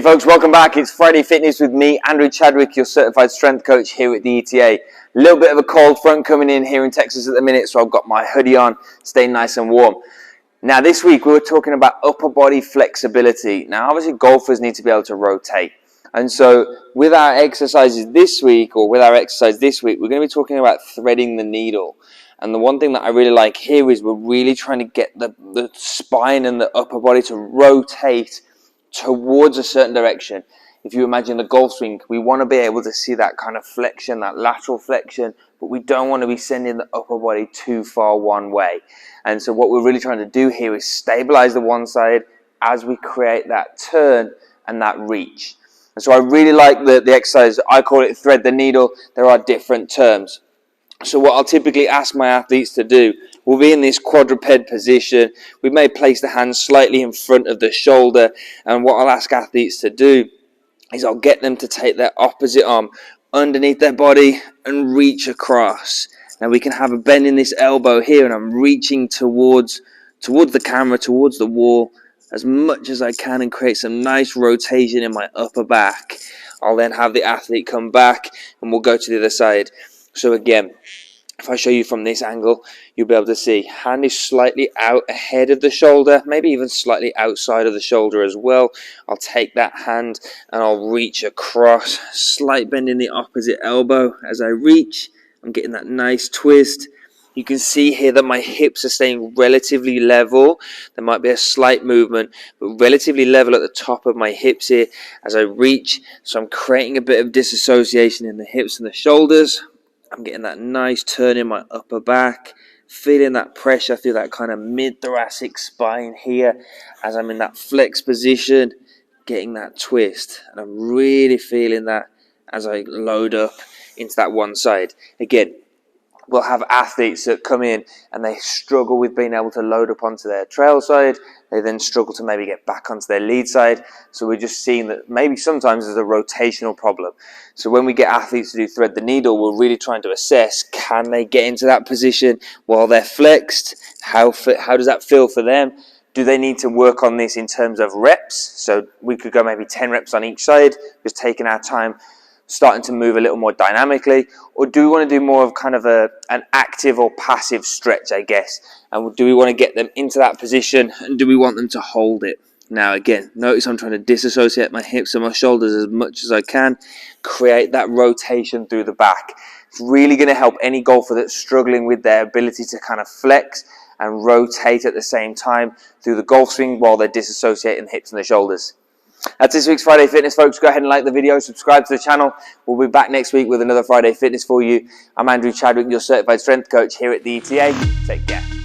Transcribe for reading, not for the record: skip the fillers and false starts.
folks, welcome back. It's Friday Fitness with me, Andrew Chadwick, your certified strength coach here at the ETA. A little bit of a cold front coming in here in Texas at the minute, so I've got my hoodie on, staying nice and warm. Now this week we were talking about upper body flexibility. Now obviously golfers need to be able to rotate. And so with our exercise this week, we're going to be talking about threading the needle. And the one thing that I really like here is we're really trying to get the spine and the upper body to rotate towards a certain direction. If you imagine the golf swing, we want to be able to see that kind of flexion, that lateral flexion, but we don't want to be sending the upper body too far one way. And so what we're really trying to do here is stabilize the one side as we create that turn and that reach. And so I really like the exercise. I call it thread the needle. There are different terms. So what I'll typically ask my athletes to do, we'll be in this quadruped position. We may place the hands slightly in front of the shoulder. And what I'll ask athletes to do is I'll get them to take their opposite arm underneath their body and reach across. Now we can have a bend in this elbow here, and I'm reaching towards the camera, towards the wall as much as I can, and create some nice rotation in my upper back. I'll then have the athlete come back and we'll go to the other side. So again, if I show you from this angle, you'll be able to see hand is slightly out ahead of the shoulder, maybe even slightly outside of the shoulder as well. I'll take that hand and I'll reach across, slight bend in the opposite elbow. As I reach, I'm getting that nice twist. You can see here that my hips are staying relatively level. There might be a slight movement, but relatively level at the top of my hips here as I reach. So I'm creating a bit of disassociation in the hips and the shoulders. I'm getting that nice turn in my upper back, feeling that pressure through that kind of mid-thoracic spine here as I'm in that flex position, getting that twist. And I'm really feeling that as I load up into that one side. Again, we'll have athletes that come in and they struggle with being able to load up onto their trail side. They then struggle to maybe get back onto their lead side. So we're just seeing that maybe sometimes there's a rotational problem. So when we get athletes to do thread the needle, we're really trying to assess, can they get into that position while they're flexed? How does that feel for them? Do they need to work on this in terms of reps? So we could go maybe 10 reps on each side, just taking our time, starting to move a little more dynamically, or do we want to do more of kind of an active or passive stretch, I guess? And do we want to get them into that position, and do we want them to hold it? Now again, notice I'm trying to disassociate my hips and my shoulders as much as I can, create that rotation through the back. It's really going to help any golfer that's struggling with their ability to kind of flex and rotate at the same time through the golf swing while they're disassociating the hips and the shoulders. That's this week's Friday Fitness, folks. Go ahead and like the video, subscribe to the channel. We'll be back next week with another Friday Fitness for you. I'm Andrew Chadwick, your certified strength coach here at the ETA. Take care.